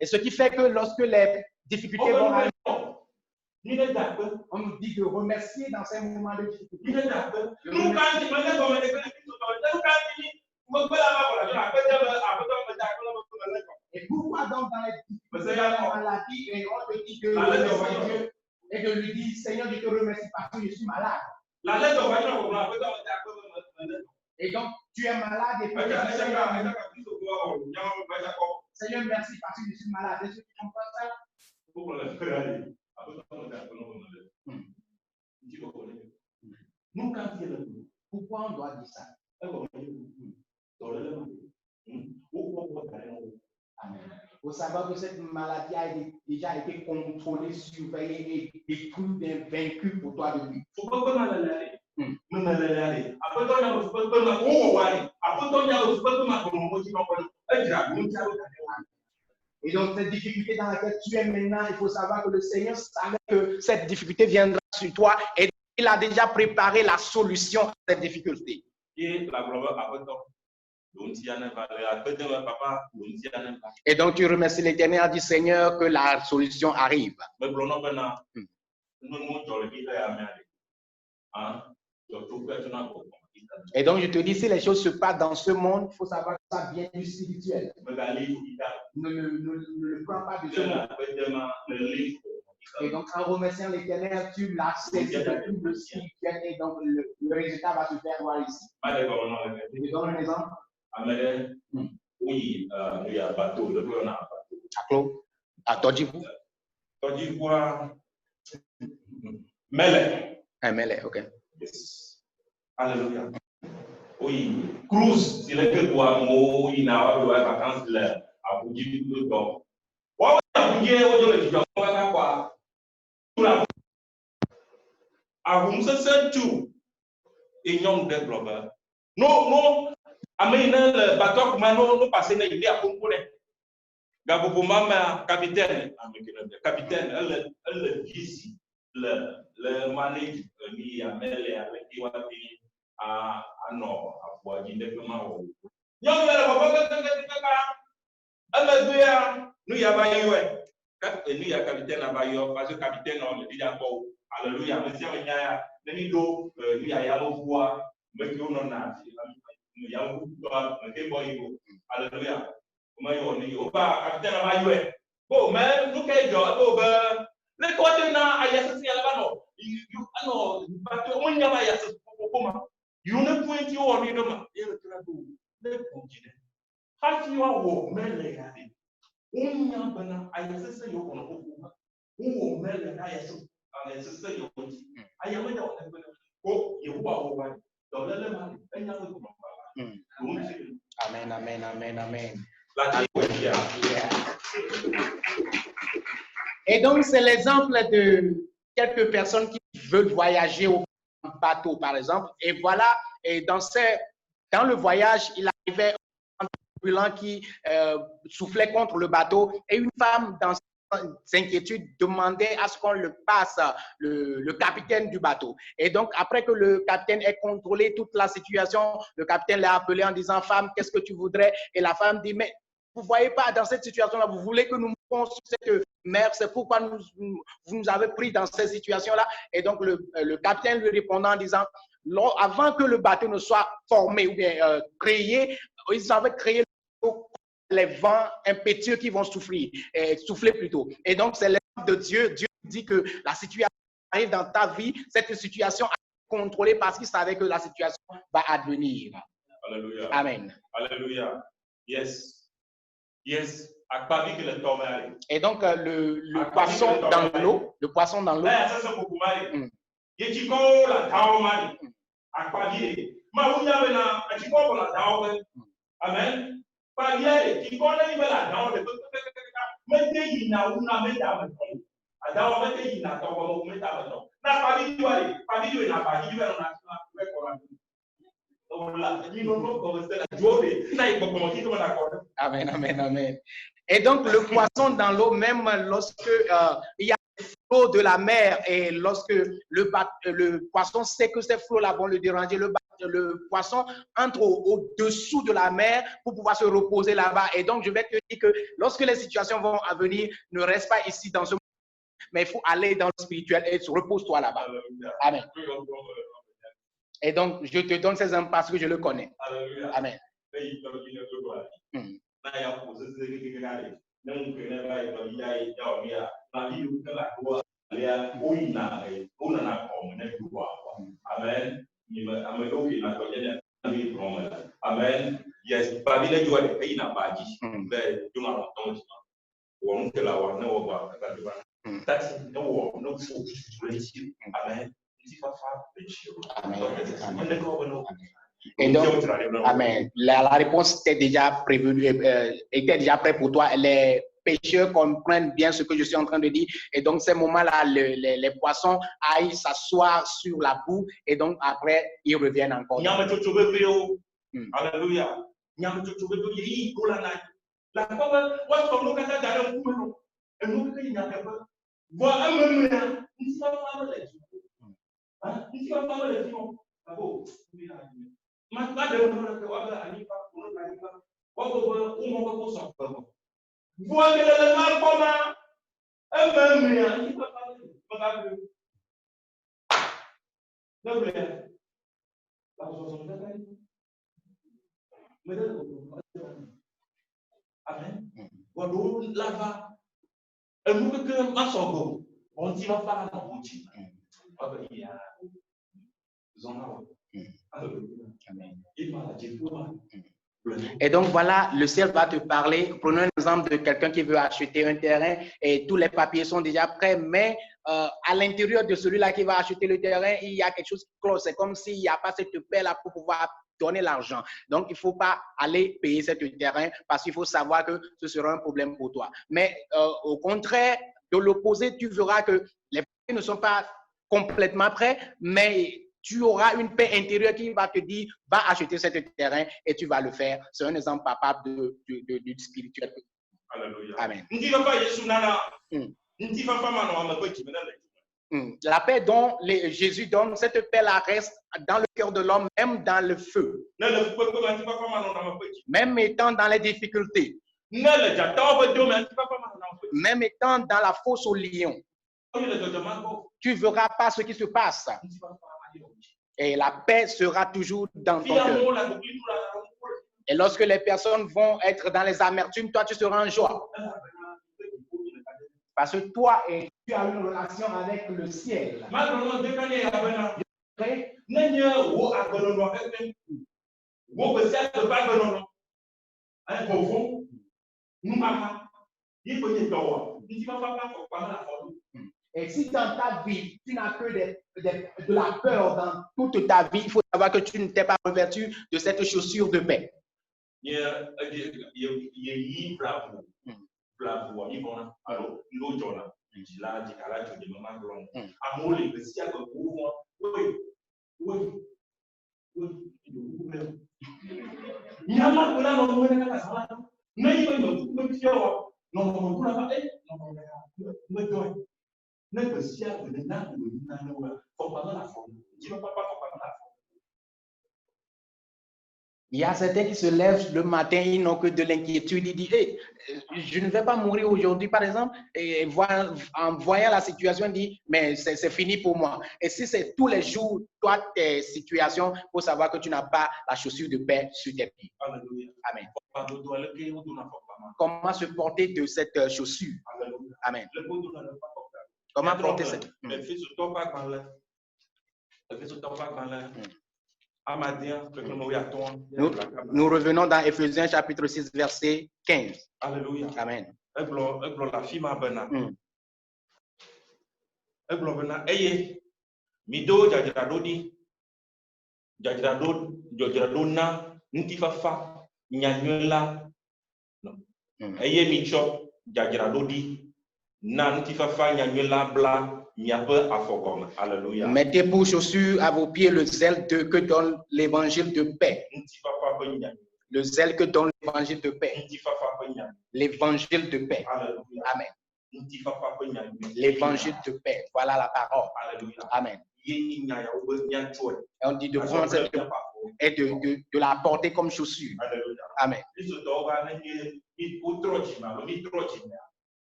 Speaker 2: Et ce qui fait que lorsque les difficultés vont arriver, on nous dit de remercier dans ces moments de difficulté. Et pourquoi donc dans les difficultés, dans la maladie, et on te dit de remercier Dieu et de lui dire, Seigneur, je te remercie parce que je suis malade. Et donc, tu es malade et Seigneur, merci parce que je suis malade. Est-ce que tu comprends ça? Pourquoi on doit dire ça? Amen. Il faut savoir que cette maladie a déjà été contrôlée, surveillée et détruite et vaincue pour toi de lui. Et donc, cette difficulté dans laquelle tu es maintenant, il faut savoir que le Seigneur savait que cette difficulté viendra sur toi et il a déjà préparé la solution à cette difficulté. Et donc, tu remercies l'Éternel du Seigneur que la solution arrive. Et donc, je te dis, si les choses se passent dans ce monde, il faut savoir que ça vient du spirituel. Ne le prends pas de ce monde. Et donc, en remerciant l'Éternel, tu l'as saisi de tout le spirituel et donc le résultat va se faire voir ici. Je te donne un exemple. À Todjibou.
Speaker 1: Mele.
Speaker 2: Mele, ok.
Speaker 1: Yes. Alléluia. Oui, cruise, c'est le que toi, moi, il n'a pas de vacances là, à vous dire tout le temps. Ouais, vous dire, aujourd'hui, je vais faire quoi? À vous, c'est tout. Et non, développeur. Non, amène le bateau, comment nous passer l'idée à Concouré. Gabo pour ma capitaine, elle le dit ici, le manager, lui, Amel, avec qui on a dit à Nord, à Bois, il est vraiment haut. Nous, il y a Bayoue. Il y a capitaine à Bayoue, parce que capitaine, on le dit encore. Alléluia, monsieur, il y a Nenido, il y a Yalovoa, mais qui on a, il y a un groupe, alléluia. Mais on dit, on va capitaine à Bayoue. Bon, mais nous, qu'est-ce que les côtés na ayasa si alabano ano bato on nyama ayasa kokoma you ne point you on do ma e retira do le konjide ha fi wa wo mele ya de on nyamba na ayasa se yo kono kokoma wo mele na ayasa se yo konji ayama ya on ko ye wa wo wa do le ma enya ko ma
Speaker 2: amen, amen, amen, amen. Et donc, c'est l'exemple de quelques personnes qui veulent voyager au bateau, par exemple. Et voilà, et dans le voyage, il arrivait un turbulent qui soufflait contre le bateau. Et une femme, dans ses inquiétudes, demandait à ce qu'on le passe, le capitaine du bateau. Et donc, après que le capitaine ait contrôlé toute la situation, le capitaine l'a appelé en disant, femme, qu'est-ce que tu voudrais? Et la femme dit, mais vous ne voyez pas, dans cette situation-là, vous voulez que nous mourions sur cette mer, c'est pourquoi vous nous avez pris dans cette situation-là. Et donc, le capitaine lui répondant en disant, avant que le bateau ne soit formé ou bien créé, ils avaient créé le les vents impétueux qui vont souffler plutôt. Et donc, c'est l'œuvre de Dieu. Dieu dit que la situation arrive dans ta vie, cette situation est contrôlée parce qu'il savait que la situation va advenir.
Speaker 1: Alléluia.
Speaker 2: Amen.
Speaker 1: Alléluia. Yes. Yes.
Speaker 2: Et donc, le poisson dans l'eau, le poisson dans l'eau.
Speaker 1: Amen.
Speaker 2: Amen, amen, amen. Et donc, le poisson dans l'eau, même lorsque il y a des flots de la mer et lorsque le poisson sait que ces flots-là vont le déranger, le poisson entre au-dessous de la mer pour pouvoir se reposer là-bas. Et donc, je vais te dire que lorsque les situations vont venir, ne reste pas ici dans ce monde, mais il faut aller dans le spirituel et repose-toi là-bas. Amen. Et donc, je te donne ces hommes parce que je le connais. Amen.
Speaker 1: Amen. Yes,
Speaker 2: et donc, amen. La réponse était déjà prévenue, était déjà prête pour toi. Les pêcheurs comprennent bien ce que je suis en train de dire. Et donc, ces moments-là, les poissons aillent s'asseoir sur la boue et donc après, ils reviennent encore.
Speaker 1: Alléluia. Amen.
Speaker 2: Et donc voilà, le ciel va te parler. Prenons un exemple de quelqu'un qui veut acheter un terrain et tous les papiers sont déjà prêts, mais à l'intérieur de celui-là qui va acheter le terrain, il y a quelque chose qui cloche. C'est comme s'il n'y a pas cette paix-là pour pouvoir donner l'argent. Donc, il ne faut pas aller payer ce terrain parce qu'il faut savoir que ce sera un problème pour toi. Mais au contraire, de l'opposé, tu verras que les papiers ne sont pas complètement prêts, mais tu auras une paix intérieure qui va te dire, va acheter ce terrain et tu vas le faire. C'est un exemple papable du spirituel.
Speaker 1: Alléluia.
Speaker 2: Amen. La paix dont Jésus donne, cette paix-là reste dans le cœur de l'homme, même dans le feu. Même étant dans les difficultés. Même étant dans la fosse au lion. Tu ne verras pas ce qui se passe. Et la paix sera toujours dans ton cœur. Et lorsque les personnes vont être dans les amertumes, toi, tu seras en joie. Parce que toi, tu as une relation avec le ciel. Et si dans ta vie, tu n'as que de la peur dans toute ta vie, il faut savoir que tu ne t'es pas revêtu de cette chaussure de paix. Il y a certains qui se lèvent le matin, ils n'ont que de l'inquiétude. Ils disent, hey, je ne vais pas mourir aujourd'hui, par exemple. Et en voyant la situation, ils disent, mais c'est fini pour moi. Et si c'est tous les jours, toi, tes situations, il faut savoir que tu n'as pas la chaussure de paix sur tes pieds. Amen. Comment se porter de cette chaussure? Amen. Comment porter cette... Nous revenons dans Éphésiens chapitre 6, verset 15.
Speaker 1: Alléluia.
Speaker 2: Amen.
Speaker 1: La fille m'a besoin. Mido jajrado na ntifafa nyanyela eye micho jajrado di na ntifafa nyanyela bla miape afogom. Alléluia.
Speaker 2: Mettez pour chaussure à vos pieds le zèle que donne l'évangile de paix. Le zèle que donne l'évangile de paix. L'évangile de paix.
Speaker 1: Alléluia.
Speaker 2: Amen. L'évangile de paix. Voilà la parole.
Speaker 1: Alléluia.
Speaker 2: Amen. Et on dit de prendre cette et de la porter comme chaussure.
Speaker 1: Alléluia.
Speaker 2: Amen.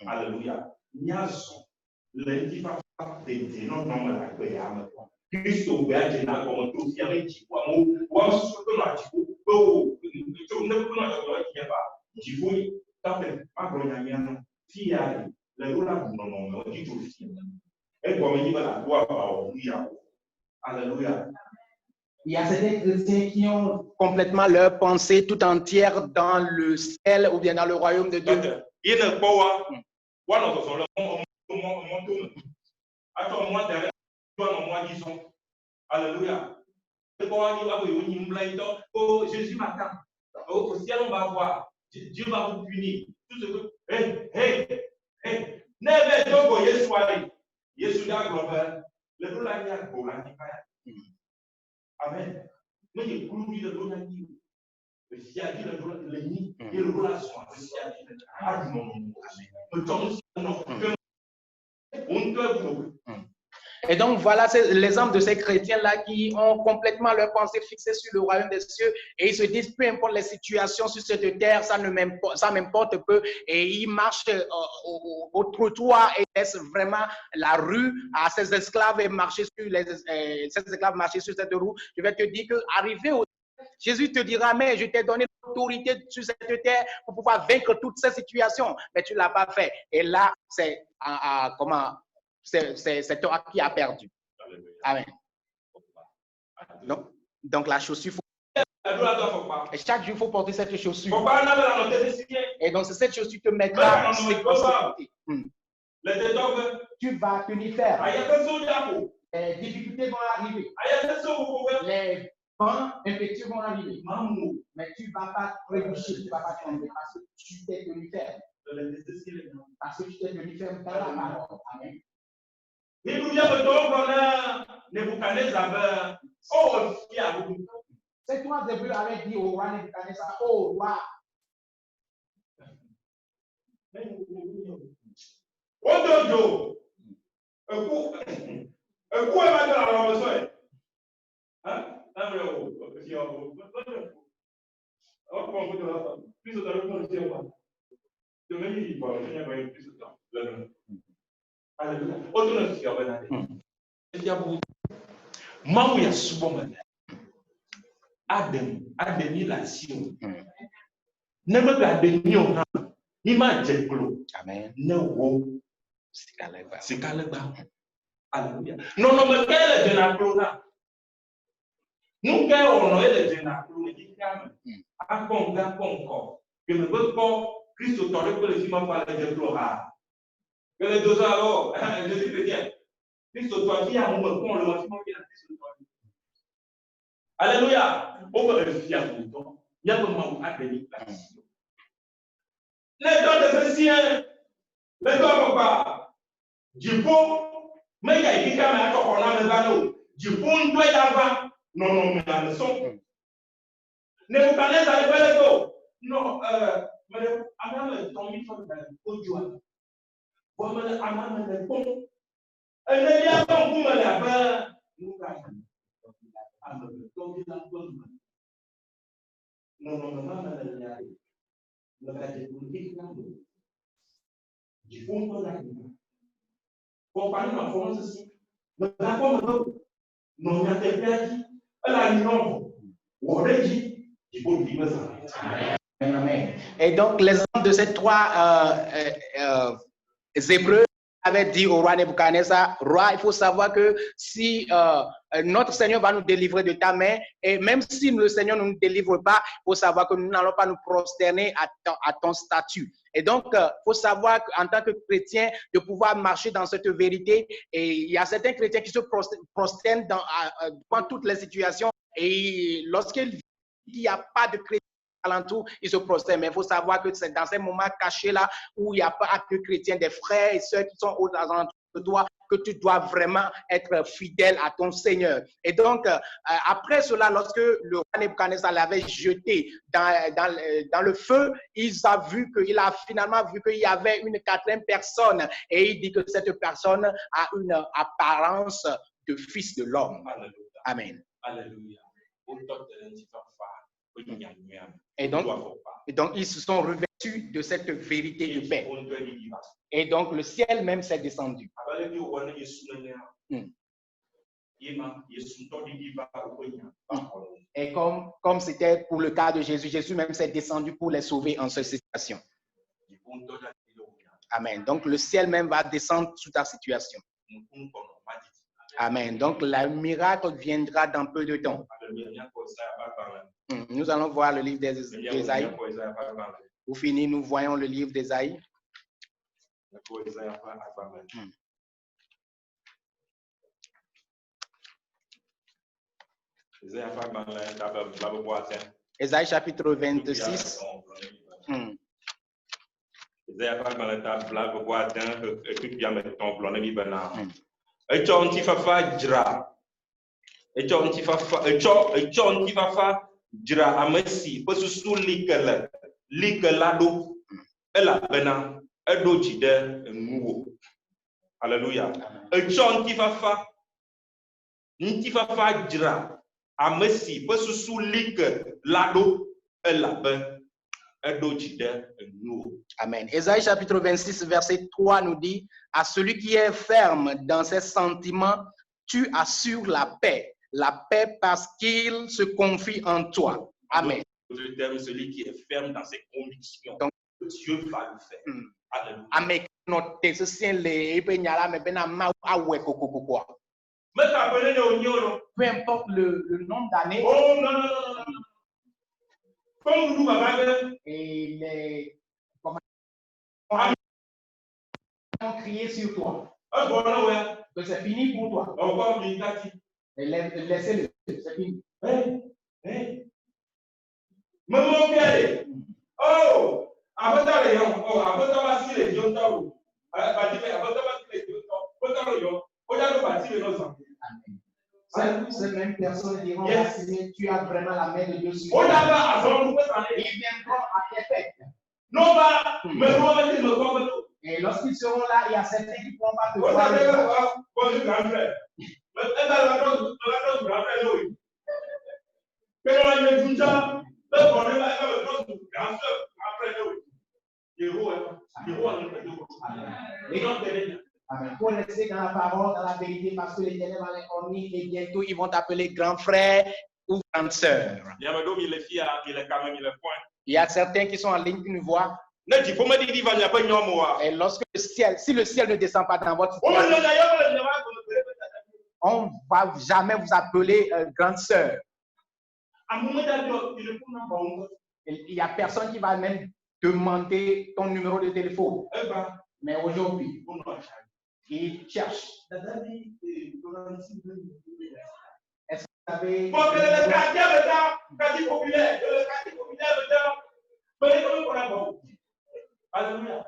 Speaker 1: Alléluia. Cristo veio na como tu se arrete como o assunto lá tipo o tu não não tipo também agora minha filha lembra não de tu filha é como ele vai lá Alléluia.
Speaker 2: Il y a certains chrétiens qui ont complètement leur pensée tout entière dans le ciel ou bien dans le royaume de Dieu.
Speaker 1: Il ne pas one of moi disons alléluia. Oh Jésus m'attend. Au ciel on va voir. Dieu va vous punir. Tout ce que hey never dogo Yesu ali. Yesu da global. Le dola nya go la ni kaya. Amen. Mais il coule de dola ni. Le ciel dit le dola le ni et le dola soit le ciel dit ah non.
Speaker 2: Et donc, voilà, c'est l'exemple de ces chrétiens-là qui ont complètement leur pensée fixée sur le royaume des cieux et ils se disent, peu importe les situations sur cette terre, ça m'importe peu. Et ils marchent au trottoir et laissent vraiment la rue à ces esclaves et marcher sur cette rue. Je vais te dire qu'arrivé au Jésus te dira, mais je t'ai donné l'autorité sur cette terre pour pouvoir vaincre toutes ces situations, mais tu ne l'as pas fait. Et là, c'est toi qui as perdu. Amen. Donc la chaussure, et chaque jour, il faut porter cette chaussure. Et donc, c'est cette chaussure qui te mettra en sécurité. Tu vas tenir ferme. Les difficultés vont arriver. Les vents infectieux vont arriver. Mais tu ne vas pas trébucher, tu ne vas pas tomber parce que tu t'es tenu ferme. Parce que tu t'es tenu ferme dans la parole. Amen. C'est toi, Zébul, avait dit au roi Nebuchadnezzar, oh roi.
Speaker 1: Mau ya subomana Adam la sion ne me ga ademi o ha ni ma je glo
Speaker 2: Amen.
Speaker 1: Ne wo sikaleba alléluia non me kele de na glo na nu ke ono ele de na glo ni kama akonga konko que me veut pas Christ t'aurait que le ciment par les glo ha que les deux alors je suis chrétien Christ toi qui a mon con le ciment qui a Christ toi alléluia on va vérifier tout temps il y a vraiment ademi la sion les dons de Christiens les dons pas du bon mais il y a qui quand même on a le ballon du bon doit d'avant non mais la leçon ne vous connaissez pas les go non
Speaker 2: Et donc, les hommes de ces trois Hébreux avaient dit au roi Nebuchadnezzar, roi, il faut savoir que si notre Seigneur va nous délivrer de ta main, et même si le Seigneur ne nous délivre pas, il faut savoir que nous n'allons pas nous prosterner à ton statut. Et donc, il faut savoir qu'en tant que chrétien, de pouvoir marcher dans cette vérité. Et il y a certains chrétiens qui se prosternent dans toutes les situations. Et lorsqu'il n'y a pas de chrétien alentour, ils se prosternent. Mais il faut savoir que c'est dans ces moments cachés-là où il n'y a pas que chrétiens, des frères et sœurs qui sont aux alentours de toi, que tu dois vraiment être fidèle à ton Seigneur. Et donc, après cela, lorsque le roi Nebuchadnezzar l'avait jeté dans le feu, il a finalement vu qu'il y avait une quatrième personne. Et il dit que cette personne a une apparence de fils de l'homme. Amen.
Speaker 1: Alléluia.
Speaker 2: Et donc, ils se sont revêtus de cette vérité de paix. Et donc, le ciel même s'est descendu. Et comme c'était pour le cas de Jésus, Jésus même s'est descendu pour les sauver en cette situation. Amen. Donc, le ciel même va descendre sous ta situation. Amen. Donc, le miracle viendra dans peu de temps. Nous allons voir le livre d'Ésaïe. Pour finir, nous voyons le livre d'Ésaïe. Ésaïe chapitre 26.
Speaker 1: Etsɔ ŋutifafa dzra ame si ƒe susu li ke la ɖo elabena eɖo dzi ɖe ŋuwò. Alléluia. Etsɔ ŋutifafa dzra ame si ƒe susu li ke la ɖo elabe eɖo dzi ɖe ŋuwò.
Speaker 2: Amen. Ésaïe chapitre 26, verset 3 nous dit, à celui qui est ferme dans ses sentiments, tu assures la paix parce qu'il se confie en toi. Amen.
Speaker 1: Celui qui est ferme dans ses convictions, donc Dieu va le faire.
Speaker 2: Amen. Peu importe le nombre d'années.
Speaker 1: Oh non, non, non, non. Comme nous,
Speaker 2: et les ont crié sur toi. Que c'est fini pour toi. Et laissez-le, c'est fini.
Speaker 1: Oh,
Speaker 2: ces mêmes personnes diront, yes. Tu as vraiment la main de Dieu sur toi. Ils viendront à tes fêtes. Et lorsqu'ils seront là, il y a certains qui ne pourront pas te voir. Amen. Pour rester dans la parole, dans la vérité, parce que l'Éternel va les former et bientôt ils vont t'appeler grand frère ou grande sœur. Il y a certains qui sont en ligne qui nous voient. Et lorsque le ciel, si le ciel ne descend pas dans votre situation, on ne va jamais vous appeler grande sœur. Il n'y a personne qui va même demander ton numéro de téléphone. Mais aujourd'hui, il cherche. Est-ce que vous avez... Le quartier populaire, Alléluia.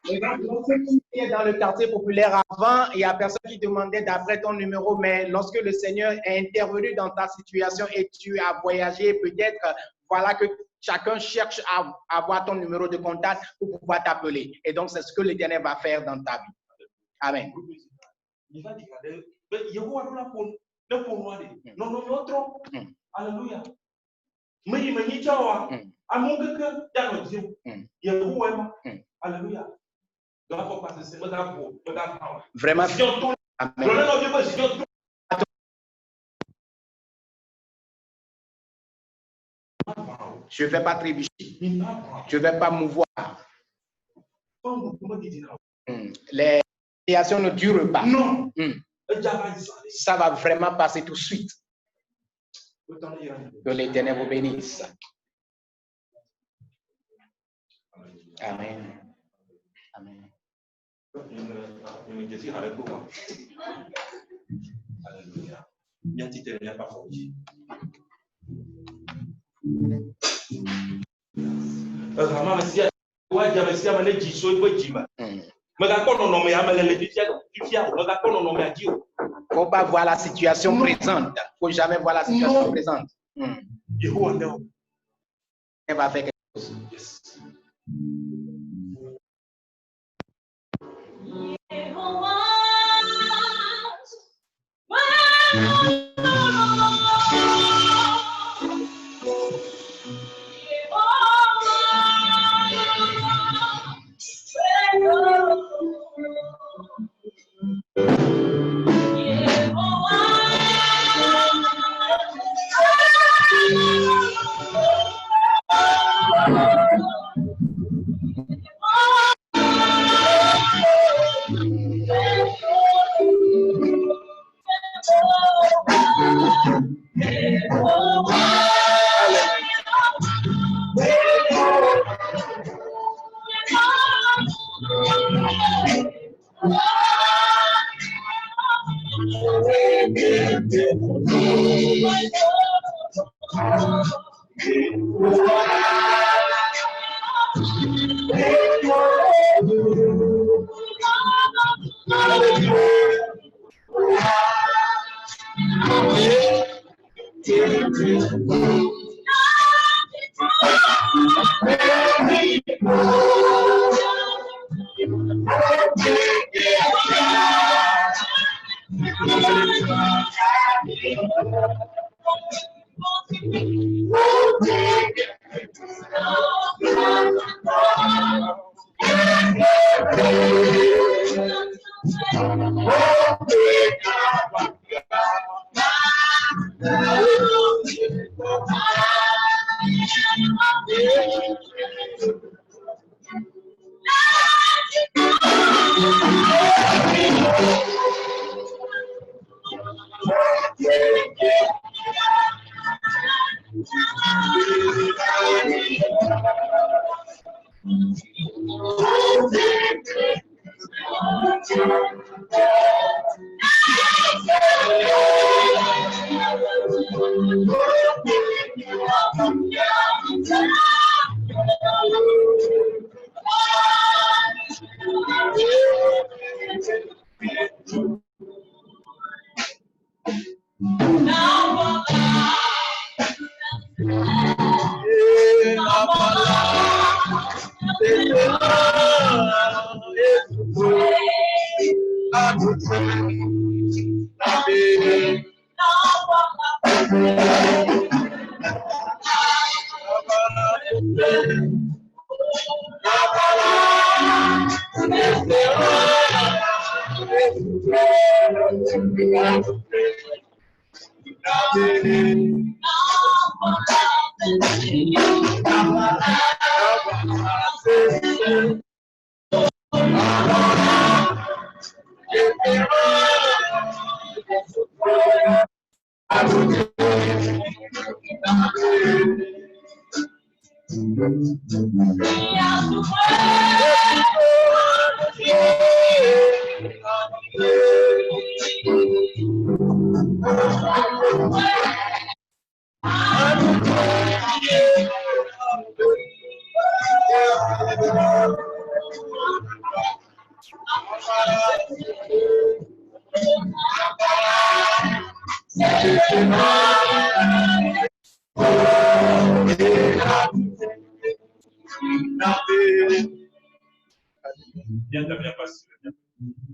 Speaker 2: Dans le quartier populaire avant, il y a personne qui demandait d'après ton numéro, mais lorsque le Seigneur est intervenu dans ta situation et tu as voyagé, peut-être, voilà que chacun cherche à avoir ton numéro de contact pour pouvoir t'appeler. Et donc, c'est ce que l'Éternel va faire dans ta vie. Amen.
Speaker 1: Alléluia. Alléluia.
Speaker 2: Vraiment. Amen. Je ne vais pas trébucher. Je ne vais pas mouvoir. Les situations ne durent pas.
Speaker 1: Non.
Speaker 2: Ça va vraiment passer tout de suite. Que l'Éternel vous bénisse. Amen. Amen.
Speaker 1: Alléluia.
Speaker 2: Faut pas voir la situation présente. Faut jamais voir la situation présente. Elle va faire quelque chose.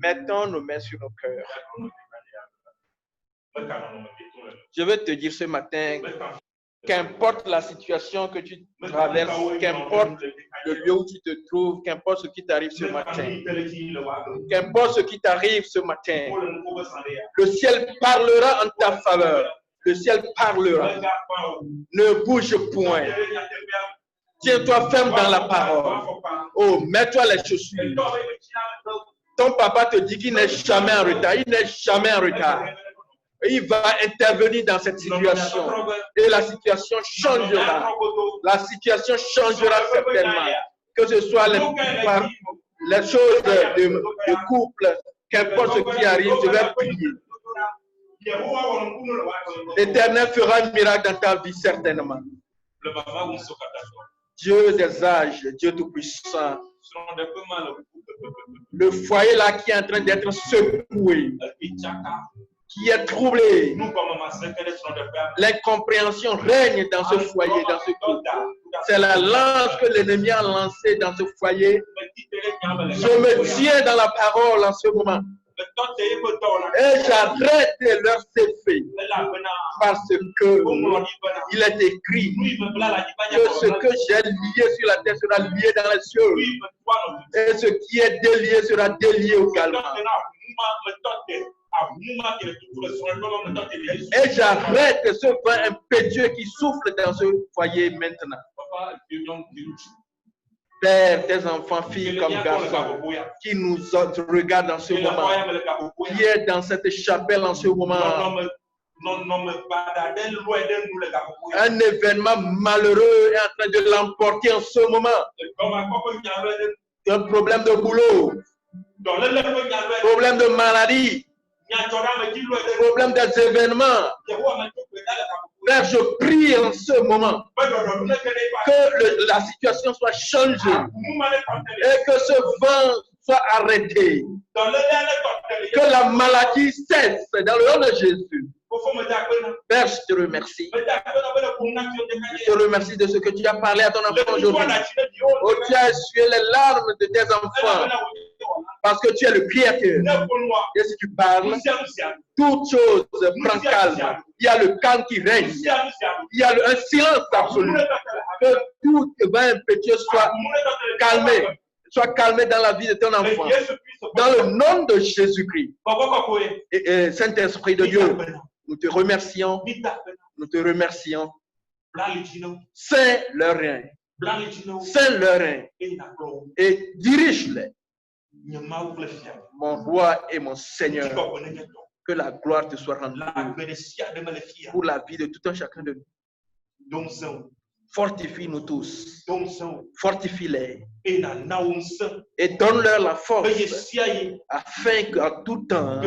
Speaker 3: Mettons nos mains sur nos cœurs. Je veux te dire ce matin, qu'importe la situation que tu traverses, qu'importe le lieu où tu te trouves, qu'importe ce qui t'arrive ce matin, qu'importe ce qui t'arrive ce matin, le ciel parlera en ta faveur. Le ciel parlera. Ne bouge point. Tiens-toi ferme dans la parole. Oh, mets-toi les chaussures. Ton papa te dit qu'il n'est jamais en retard. Il n'est jamais en retard. Il va intervenir dans cette situation. Et la situation changera. La situation changera certainement. Que ce soit les choses de couple, qu'importe ce qui arrive, je vais prier. L'Éternel fera un miracle dans ta vie certainement. Dieu des âges, Dieu tout-puissant. Le foyer là qui est en train d'être secoué, qui est troublé. L'incompréhension règne dans ce foyer, dans ce couple. C'est la lance que l'ennemi a lancée dans ce foyer. Je me tiens dans la parole en ce moment. Et j'arrête leurs effets. Parce que il est écrit que ce que j'ai lié sur la terre sera lié dans les cieux. Et ce qui est délié sera délié également. Et j'arrête ce vent impétueux qui souffle dans ce foyer maintenant. Père, tes enfants, filles comme garçons, qui nous regardent dans ce moment, qui est dans cette chapelle en ce moment, un événement malheureux est en train de l'emporter en ce moment. Un problème de boulot, problème de maladie, problème des événements. Père, je prie en ce moment que la situation soit changée et que ce vent soit arrêté. Que la maladie cesse dans le nom de Jésus. Père, je te remercie. Je te remercie de ce que tu as parlé à ton enfant aujourd'hui. Oh, tu as essuyé les larmes de tes enfants. Parce que tu es le Créateur. Et si tu parles, toute chose prend calme. Il y a le calme qui règne. Il y a un silence absolu. Que tout vent impétueux soit calmé. Soit calmé dans la vie de ton enfant. Dans le nom de Jésus-Christ. Saint-Esprit de Dieu, nous te remercions. Nous te remercions. C'est leur rein. C'est leur rein. Et dirige-les. Mon roi et mon Seigneur, que la gloire te soit rendue pour la vie de tout un chacun de nous. Fortifie-nous tous. Fortifie-les. Et donne-leur la force afin qu'en tout temps,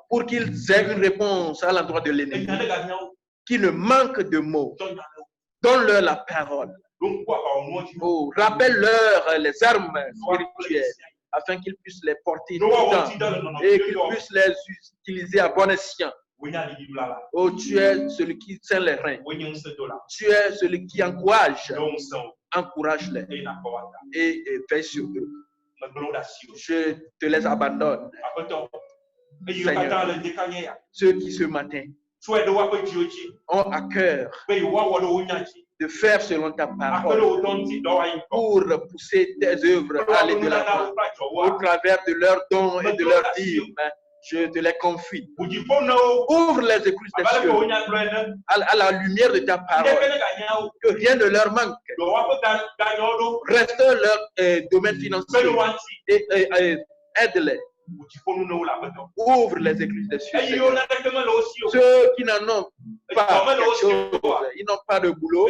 Speaker 3: pour qu'ils aient une réponse à l'endroit de l'ennemi, qui ne manque de mots. Donne-leur la parole. Oh, rappelle-leur les armes spirituelles afin qu'ils puissent les porter tout le temps et qu'ils puissent les utiliser à bon escient. Oh, tu es celui qui tient les reins. Tu es celui qui encourage. Encourage-les et veille sur eux. Je te les abandonne. Seigneur, ceux qui ce matin ont à cœur de faire selon ta parole pour pousser tes œuvres à aller de l'avant au travers de leurs dons et de leurs dîmes. Je te les confie. Ouvre les écluses des cieux à la lumière de ta parole. Que rien ne leur manque. Reste leur domaine financier et aide-les. Ouvre les églises des cieux. Ceux qui n'en ont pas quelque chose, ils n'ont pas de boulot.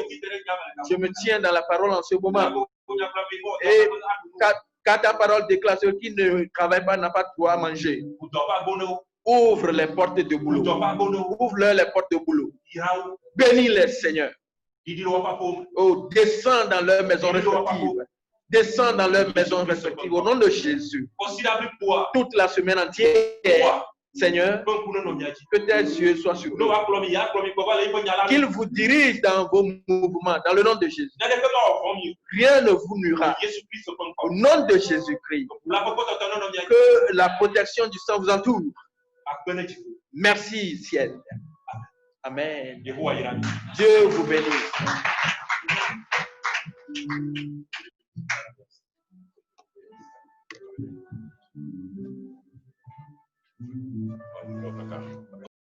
Speaker 3: Je me tiens dans la parole en ce moment. Et quand ta parole déclare ceux qui ne travaillent pas, n'ont pas de quoi manger. Ouvre les portes de boulot. Ouvre-leur les portes de boulot. Bénis-les, Seigneur. Oh, descends dans leur maison respective. descendent dans leurs maisons respectives au nom de Jésus. Toute la semaine entière, Seigneur, que tes yeux soient sur nous. Qu'il vous dirige dans vos mouvements, dans le nom de Jésus. Rien ne vous nuira. Au nom de Jésus-Christ. Que la protection du sang vous entoure. Merci, ciel. Amen. Dieu vous bénisse.